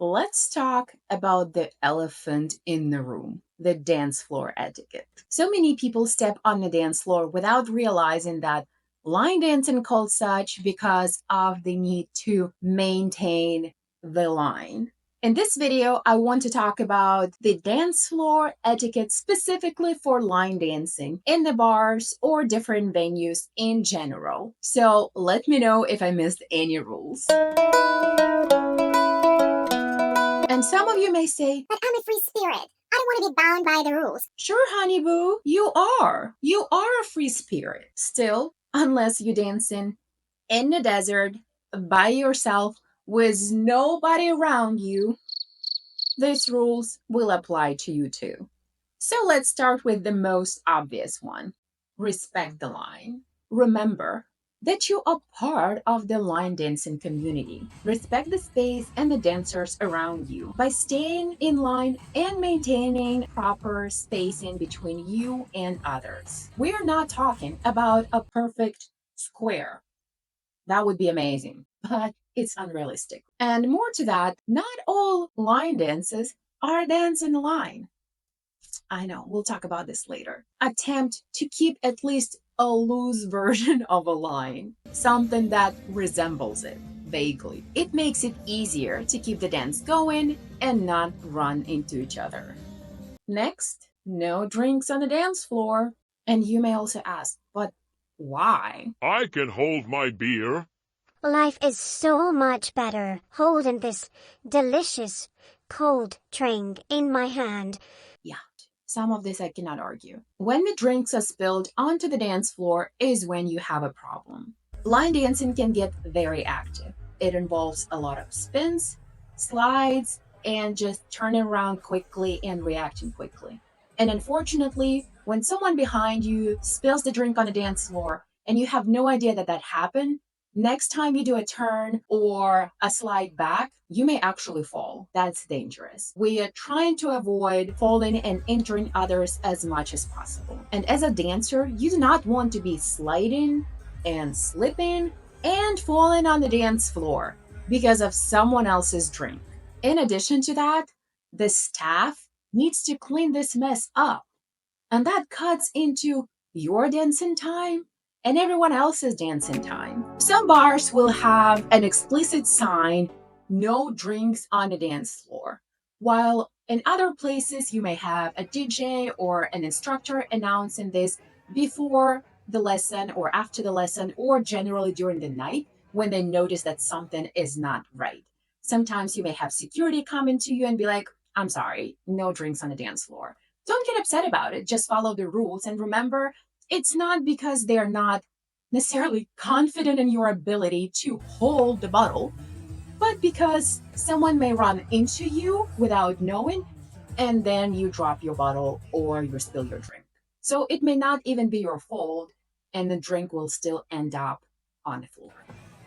Let's talk about the elephant in the room, the dance floor etiquette. So many people step on the dance floor without realizing that line dancing called such because of the need to maintain the line. In this video, I want to talk about the dance floor etiquette specifically for line dancing in the bars or different venues in general. So let me know if I missed any rules. And some of you may say, But I'm a free spirit. I don't want to be bound by the rules. sure, honey boo, you are. You are a free spirit. Still, unless you're dancing in the desert by yourself with nobody around you, these rules will apply to you too. So let's start with the most obvious one: respect the line. Remember that you are part of the line dancing community. Respect the space and the dancers around you by staying in line and maintaining proper spacing between you and others. We are not talking about a perfect square. That would be amazing, but it's unrealistic. And more to that, not all line dances are dance in line. I know, we'll talk about this later. Attempt to keep at least a loose version of a line, something that resembles it vaguely. It makes it easier to keep the dance going and not run into each other. Next, no drinks on the dance floor. And you may also ask, but why? I can hold my beer. Life is so much better holding this delicious cold drink in my hand. Yeah, some of this I cannot argue. When the drinks are spilled onto the dance floor is when you have a problem. Line dancing can get very active. It involves a lot of spins, slides, and just turning around quickly and reacting quickly. And unfortunately, when someone behind you spills the drink on the dance floor and you have no idea that that happened, next time you do a turn or a slide back, you may actually fall. That's dangerous. We are trying to avoid falling and injuring others as much as possible. And as a dancer, you do not want to be sliding and slipping and falling on the dance floor because of someone else's drink. In addition to that, the staff needs to clean this mess up. And that cuts into your dancing time and everyone else's dancing time. Some bars will have an explicit sign, no drinks on the dance floor, while in other places you may have a DJ or an instructor announcing this before the lesson or after the lesson or generally during the night when they notice that something is not right. Sometimes you may have security come into you and be like, I'm sorry, no drinks on the dance floor. Don't get upset about it. Just follow the rules. And remember, it's not because they're not necessarily confident in your ability to hold the bottle, but because someone may run into you without knowing, and then you drop your bottle or you spill your drink. So it may not even be your fault, and the drink will still end up on the floor.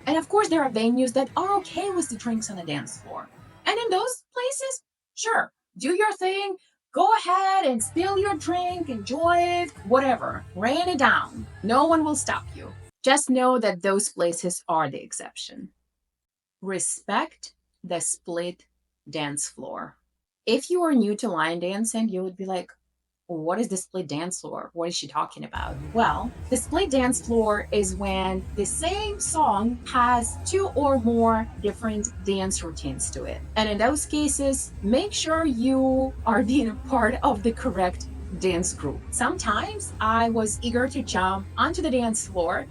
And of course, there are venues that are okay with the drinks on the dance floor. And in those places, sure, do your thing. Go ahead and spill your drink, enjoy it, whatever. Rain it down. No one will stop you. Just know that those places are the exception. Respect the split dance floor. If you are new to line dancing, you would be like, what is the split dance floor? What is she talking about? Well, the split dance floor is when the same song has two or more different dance routines to it. And in those cases, make sure you are being a part of the correct dance group. Sometimes I was eager to jump onto the dance floor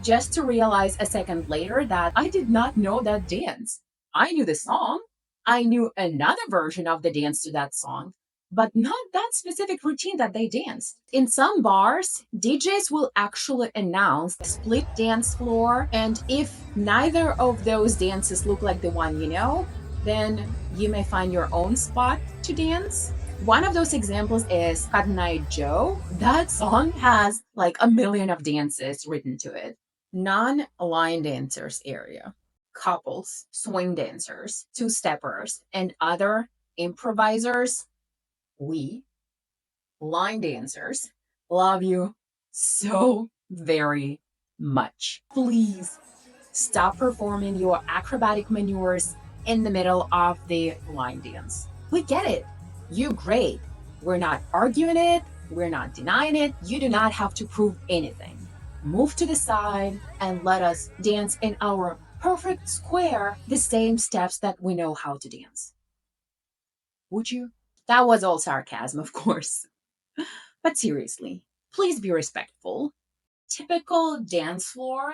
just to realize a second later that I did not know that dance. I knew the song. I knew another version of the dance to that song, but not that specific routine that they danced. In some bars, DJs will actually announce a split dance floor, and if neither of those dances look like the one you know, then you may find your own spot to dance. One of those examples is Hot Night Joe. That song has like a million of dances written to it. Non-line dancers area. Couples, swing dancers, two-steppers, and other improvisers, we, line dancers, love you so very much. Please stop performing your acrobatic maneuvers in the middle of the line dance. We get it. You great. We're not arguing it. We're not denying it. You do not have to prove anything. Move to the side and let us dance in our perfect square, the same steps that we know how to dance. Would you? That was all sarcasm, of course. But seriously, please be respectful. Typical dance floor.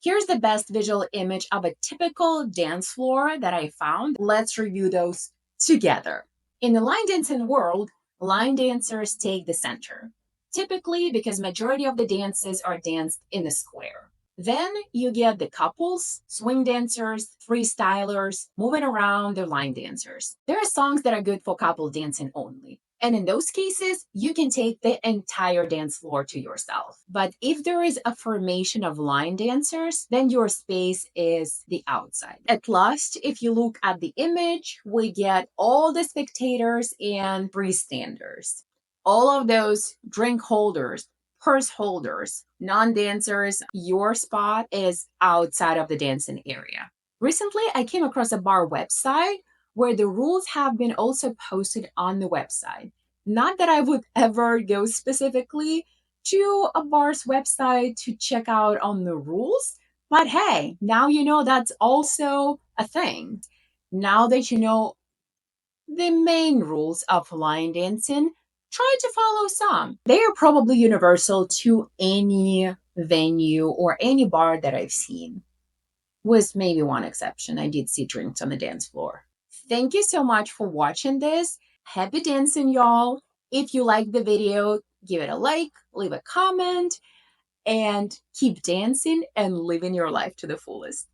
Here's the best visual image of a typical dance floor that I found. Let's review those together. In the line dancing world, line dancers take the center, typically because majority of the dances are danced in the square. Then you get the couples, swing dancers, freestylers, moving around the line dancers. There are songs that are good for couple dancing only. And in those cases, you can take the entire dance floor to yourself. But if there is a formation of line dancers, then your space is the outside. At last, if you look at the image, we get all the spectators and freestanders. All of those drink holders, purse holders, non-dancers, your spot is outside of the dancing area. Recently, I came across a bar website where the rules have been also posted on the website. Not that I would ever go specifically to a bar's website to check out on the rules, but hey, now you know that's also a thing. Now that you know the main rules of line dancing, try to follow some. They are probably universal to any venue or any bar that I've seen, with maybe one exception. I did see drinks on the dance floor. Thank you so much for watching this. Happy dancing, y'all. If you like the video, give it a like, leave a comment, and keep dancing and living your life to the fullest.